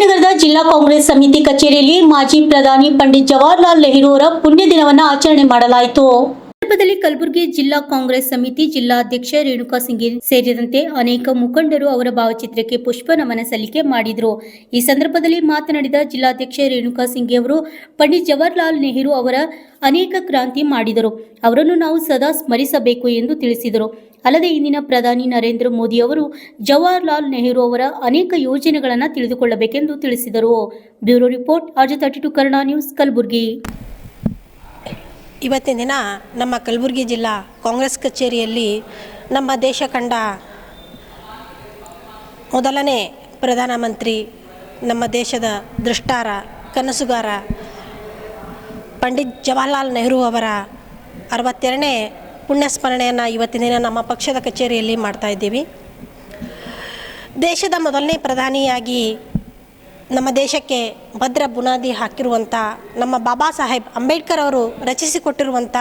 ನಗರದ ಜಿಲ್ಲಾ ಕಾಂಗ್ರೆಸ್ ಸಮಿತಿ ಕಚೇರಿಯಲ್ಲಿ ಮಾಜಿ ಪ್ರಧಾನಿ ಪಂಡಿತ್ ಜವಾಹರಲಾಲ್ ನೆಹರು ಅವರ ಪುಣ್ಯ ದಿನವನ್ನು ಆಚರಣೆ ಮಾಡಲಾಯಿತು. ಸಂದರ್ಭದಲ್ಲಿ ಕಲಬುರಗಿ ಜಿಲ್ಲಾ ಕಾಂಗ್ರೆಸ್ ಸಮಿತಿ ಜಿಲ್ಲಾಧ್ಯಕ್ಷ ರೇಣುಕಾ ಸಿಂಘೆ ಸೇರಿದಂತೆ ಅನೇಕ ಮುಖಂಡರು ಅವರ ಭಾವಚಿತ್ರಕ್ಕೆ ಪುಷ್ಪ ನಮನ ಸಲ್ಲಿಕೆ ಮಾಡಿದರು. ಈ ಸಂದರ್ಭದಲ್ಲಿ ಮಾತನಾಡಿದ ಜಿಲ್ಲಾಧ್ಯಕ್ಷ ರೇಣುಕಾ ಸಿಂಘೆ ಅವರು ಪಂಡಿತ್ ಜವಾಹರಲಾಲ್ ನೆಹರು ಅವರ ಅನೇಕ ಕ್ರಾಂತಿ ಮಾಡಿದರು. ಅವರನ್ನು ನಾವು ಸದಾ ಸ್ಮರಿಸಬೇಕು ಎಂದು ತಿಳಿಸಿದರು. ಅಲ್ಲದೆ ಇಂದಿನ ಪ್ರಧಾನಿ ನರೇಂದ್ರ ಮೋದಿ ಅವರು ಜವಾಹರಲಾಲ್ ನೆಹರು ಅವರ ಅನೇಕ ಯೋಜನೆಗಳನ್ನು ತಿಳಿದುಕೊಳ್ಳಬೇಕೆಂದು ತಿಳಿಸಿದರು. Bureau report RJ32 Kannada news Kalaburagi. ಇವತ್ತಿನ ದಿನ ನಮ್ಮ ಕಲಬುರಗಿ ಜಿಲ್ಲಾ ಕಾಂಗ್ರೆಸ್ ಕಚೇರಿಯಲ್ಲಿ ನಮ್ಮ ದೇಶ ಕಂಡ ಮೊದಲನೇ ಪ್ರಧಾನಮಂತ್ರಿ, ನಮ್ಮ ದೇಶದ ದೃಷ್ಟಾರ, ಕನಸುಗಾರ ಪಂಡಿತ್ ಜವಾಹರಲಾಲ್ ನೆಹರು ಅವರ 62ನೇ ಪುಣ್ಯಸ್ಮರಣೆಯನ್ನು ಇವತ್ತಿನ ದಿನ ನಮ್ಮ ಪಕ್ಷದ ಕಚೇರಿಯಲ್ಲಿ ಮಾಡ್ತಾ ಇದ್ದೀವಿ. ದೇಶದ ಮೊದಲನೇ ಪ್ರಧಾನಿಯಾಗಿ ನಮ್ಮ ದೇಶಕ್ಕೆ ಭದ್ರ ಬುನಾದಿ ಹಾಕಿರುವಂಥ ನಮ್ಮ ಬಾಬಾ ಸಾಹೇಬ್ ಅಂಬೇಡ್ಕರ್ ಅವರು ರಚಿಸಿಕೊಟ್ಟಿರುವಂಥ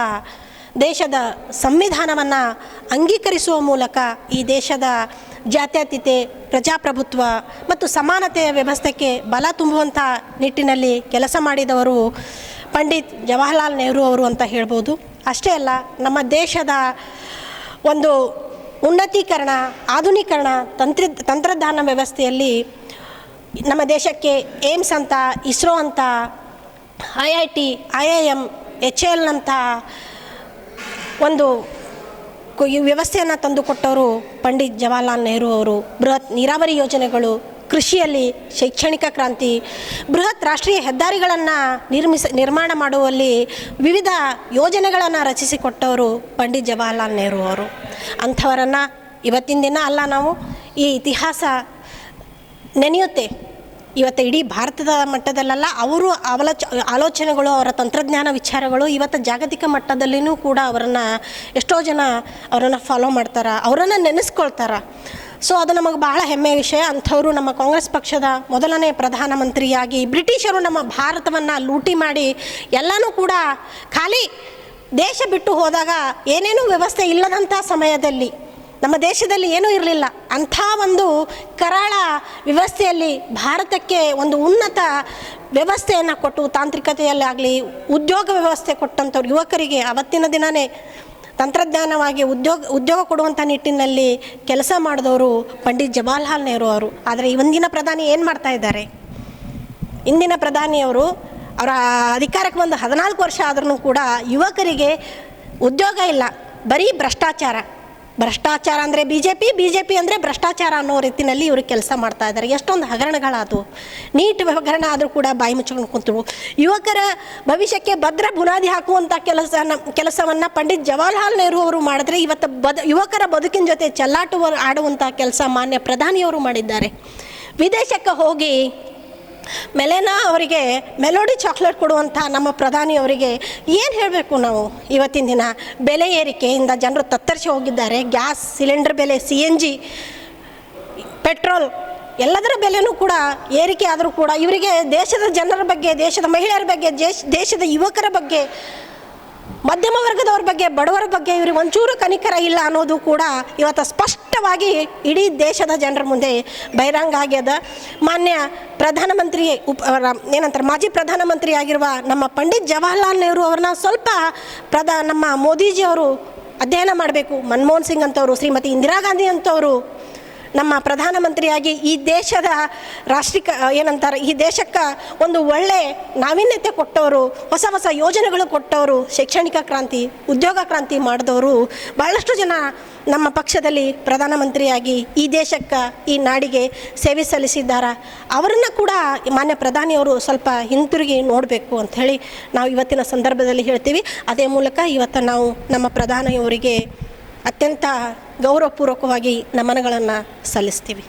ದೇಶದ ಸಂವಿಧಾನವನ್ನು ಅಂಗೀಕರಿಸುವ ಮೂಲಕ ಈ ದೇಶದ ಜಾತ್ಯತೀತೆ, ಪ್ರಜಾಪ್ರಭುತ್ವ ಮತ್ತು ಸಮಾನತೆಯ ವ್ಯವಸ್ಥೆಗೆ ಬಲ ತುಂಬುವಂಥ ನಿಟ್ಟಿನಲ್ಲಿ ಕೆಲಸ ಮಾಡಿದವರು ಪಂಡಿತ್ ಜವಾಹರಲಾಲ್ ನೆಹರು ಅವರು ಅಂತ ಹೇಳ್ಬೋದು. ಅಷ್ಟೇ ಅಲ್ಲ, ನಮ್ಮ ದೇಶದ ಒಂದು ಉನ್ನತೀಕರಣ, ಆಧುನೀಕರಣ, ತಂತ್ರಜ್ಞಾನ ವ್ಯವಸ್ಥೆಯಲ್ಲಿ ನಮ್ಮ ದೇಶಕ್ಕೆ ಏಮ್ಸ್ ಅಂತ, ಇಸ್ರೋ ಅಂತ, IIT, IIM, HAL ಅಂತ ಒಂದು ವ್ಯವಸ್ಥೆಯನ್ನು ತಂದುಕೊಟ್ಟವರು ಪಂಡಿತ್ ಜವಾಹರಲಾಲ್ ನೆಹರು ಅವರು. ಬೃಹತ್ ನೀರಾವರಿ ಯೋಜನೆಗಳು, ಕೃಷಿಯಲ್ಲಿ ಶೈಕ್ಷಣಿಕ ಕ್ರಾಂತಿ, ಬೃಹತ್ ರಾಷ್ಟ್ರೀಯ ಹೆದ್ದಾರಿಗಳನ್ನು ನಿರ್ಮಾಣ ಮಾಡುವಲ್ಲಿ ವಿವಿಧ ಯೋಜನೆಗಳನ್ನು ರಚಿಸಿಕೊಟ್ಟವರು ಪಂಡಿತ್ ಜವಾಹರಲಾಲ್ ನೆಹರು ಅವರು. ಅಂಥವರನ್ನು ಇವತ್ತಿನ ದಿನ ಅಲ್ಲ, ನಾವು ಈ ಇತಿಹಾಸ ನೆನೆಯುತ್ತೆ. ಇವತ್ತು ಇಡೀ ಭಾರತದ ಮಟ್ಟದಲ್ಲ, ಅವರು ಆಲೋಚನೆಗಳು, ಅವರ ತಂತ್ರಜ್ಞಾನ ವಿಚಾರಗಳು ಇವತ್ತು ಜಾಗತಿಕ ಮಟ್ಟದಲ್ಲಿಯೂ ಕೂಡ ಎಷ್ಟೋ ಜನ ಅವರನ್ನು ಫಾಲೋ ಮಾಡ್ತಾರೆ, ಅವರನ್ನು ನೆನೆಸ್ಕೊಳ್ತಾರೆ. ಸೊ ಅದು ನಮಗೆ ಬಹಳ ಹೆಮ್ಮೆಯ ವಿಷಯ. ಅಂಥವರು ನಮ್ಮ ಕಾಂಗ್ರೆಸ್ ಪಕ್ಷದ ಮೊದಲನೇ ಪ್ರಧಾನಮಂತ್ರಿಯಾಗಿ ಬ್ರಿಟಿಷರು ನಮ್ಮ ಭಾರತವನ್ನು ಲೂಟಿ ಮಾಡಿ ಎಲ್ಲನೂ ಕೂಡ ಖಾಲಿ ದೇಶ ಬಿಟ್ಟು ಹೋದಾಗ ಏನೇನೂ ವ್ಯವಸ್ಥೆ ಇಲ್ಲದಂಥ ಸಮಯದಲ್ಲಿ ನಮ್ಮ ದೇಶದಲ್ಲಿ ಏನೂ ಇರಲಿಲ್ಲ. ಅಂಥ ಒಂದು ಕರಾಳ ವ್ಯವಸ್ಥೆಯಲ್ಲಿ ಭಾರತಕ್ಕೆ ಒಂದು ಉನ್ನತ ವ್ಯವಸ್ಥೆಯನ್ನು ಕೊಟ್ಟು, ತಾಂತ್ರಿಕತೆಯಲ್ಲಾಗಲಿ ಉದ್ಯೋಗ ವ್ಯವಸ್ಥೆ ಕೊಟ್ಟಂಥವ್ರು ಯುವಕರಿಗೆ ಅವತ್ತಿನ ದಿನವೇ ತಂತ್ರಜ್ಞಾನವಾಗಿ ಉದ್ಯೋಗ ಕೊಡುವಂಥ ನಿಟ್ಟಿನಲ್ಲಿ ಕೆಲಸ ಮಾಡಿದವರು ಪಂಡಿತ್ ಜವಾಹರಲಾಲ್ ನೆಹರು ಅವರು. ಆದರೆ ಇಂದಿನ ಪ್ರಧಾನಿ ಏನು ಮಾಡ್ತಾ ಇದ್ದಾರೆ? ಇಂದಿನ ಪ್ರಧಾನಿಯವರು ಅವರ ಅಧಿಕಾರಕ್ಕೆ ಬಂದು 14 ವರ್ಷ ಆದ್ರೂ ಕೂಡ ಯುವಕರಿಗೆ ಉದ್ಯೋಗ ಇಲ್ಲ, ಬರೀ ಭ್ರಷ್ಟಾಚಾರ ಅಂದರೆ BJP ಅಂದರೆ ಭ್ರಷ್ಟಾಚಾರ ಅನ್ನೋ ರೀತಿಯಲ್ಲಿ ಇವರು ಕೆಲಸ ಮಾಡ್ತಾ ಇದ್ದಾರೆ. ಎಷ್ಟೊಂದು ಹಗರಣಗಳಾದವು, ನೀಟ್ ಹಗರಣ ಆದರೂ ಕೂಡ ಬಾಯಿ ಮುಚ್ಕೊಂಡು ಕುಂತರು. ಯುವಕರ ಭವಿಷ್ಯಕ್ಕೆ ಭದ್ರ ಬುನಾದಿ ಹಾಕುವಂಥ ಕೆಲಸವನ್ನು ಪಂಡಿತ್ ಜವಾಹರಲಾಲ್ ನೆಹರು ಅವರು ಮಾಡಿದ್ರೆ ಇವತ್ತು ಯುವಕರ ಬದುಕಿನ ಜೊತೆ ಚೆಲ್ಲಾಟ ಆಡುವಂಥ ಕೆಲಸ ಮಾನ್ಯ ಪ್ರಧಾನಿಯವರು ಮಾಡಿದ್ದಾರೆ. ವಿದೇಶಕ್ಕೆ ಹೋಗಿ ಮೆಲೆನಾ ಅವರಿಗೆ ಮೆಲೋಡಿ ಚಾಕ್ಲೇಟ್ ಕೊಡುವಂಥ ನಮ್ಮ ಪ್ರಧಾನಿಯವರಿಗೆ ಏನು ಹೇಳಬೇಕು ನಾವು? ಇವತ್ತಿನ ದಿನ ಬೆಲೆ ಏರಿಕೆಯಿಂದ ಜನರು ತತ್ತರಿಸಿ ಹೋಗಿದ್ದಾರೆ. ಗ್ಯಾಸ್ ಸಿಲಿಂಡರ್ ಬೆಲೆ, CNG, ಪೆಟ್ರೋಲ್ ಎಲ್ಲದರ ಬೆಲೆನೂ ಕೂಡ ಏರಿಕೆ ಆದರೂ ಕೂಡ ಇವರಿಗೆ ದೇಶದ ಜನರ ಬಗ್ಗೆ, ದೇಶದ ಮಹಿಳೆಯರ ಬಗ್ಗೆ, ದೇಶದ ಯುವಕರ ಬಗ್ಗೆ, ಮಧ್ಯಮ ವರ್ಗದವ್ರ ಬಗ್ಗೆ, ಬಡವರ ಬಗ್ಗೆ ಇವ್ರಿಗೆ ಒಂಚೂರು ಕನಿಕರ ಇಲ್ಲ ಅನ್ನೋದು ಕೂಡ ಇವತ್ತು ಸ್ಪಷ್ಟವಾಗಿ ಇಡೀ ದೇಶದ ಜನರ ಮುಂದೆ ಬಹಿರಂಗ ಆಗ್ಯದ. ಮಾನ್ಯ ಪ್ರಧಾನಮಂತ್ರಿ ಮಾಜಿ ಪ್ರಧಾನಮಂತ್ರಿ ಆಗಿರುವ ನಮ್ಮ ಪಂಡಿತ್ ಜವಾಹರಲಾಲ್ ನೆಹರು ಅವ್ರನ್ನ ಸ್ವಲ್ಪ ನಮ್ಮ ಮೋದಿಜಿಯವರು ಅಧ್ಯಯನ ಮಾಡಬೇಕು. ಮನಮೋಹನ್ ಸಿಂಗ್ ಅಂತವರು, ಶ್ರೀಮತಿ ಇಂದಿರಾ ಗಾಂಧಿ ಅಂತವರು ನಮ್ಮ ಪ್ರಧಾನಮಂತ್ರಿಯಾಗಿ ಈ ದೇಶದ ಈ ದೇಶಕ್ಕೆ ಒಂದು ಒಳ್ಳೆ ನಾವೀನ್ಯತೆ ಕೊಟ್ಟವರು, ಹೊಸ ಯೋಜನೆಗಳು ಕೊಟ್ಟವರು, ಶೈಕ್ಷಣಿಕ ಕ್ರಾಂತಿ, ಉದ್ಯೋಗ ಕ್ರಾಂತಿ ಮಾಡಿದವರು ಭಾಳಷ್ಟು ಜನ ನಮ್ಮ ಪಕ್ಷದಲ್ಲಿ ಪ್ರಧಾನಮಂತ್ರಿಯಾಗಿ ಈ ದೇಶಕ್ಕೆ, ಈ ನಾಡಿಗೆ ಸೇವೆ ಸಲ್ಲಿಸಿದ್ದಾರೆ. ಅವರನ್ನು ಕೂಡ ಮಾನ್ಯ ಪ್ರಧಾನಿಯವರು ಸ್ವಲ್ಪ ಹಿಂತಿರುಗಿ ನೋಡಬೇಕು ಅಂಥೇಳಿ ನಾವು ಇವತ್ತಿನ ಸಂದರ್ಭದಲ್ಲಿ ಹೇಳ್ತೀವಿ. ಅದೇ ಮೂಲಕ ಇವತ್ತು ನಾವು ನಮ್ಮ ಪ್ರಧಾನಿಯವರಿಗೆ ಅತ್ಯಂತ ಗೌರವಪೂರ್ವಕವಾಗಿ ನಮನಗಳನ್ನು ಸಲ್ಲಿಸ್ತೀವಿ.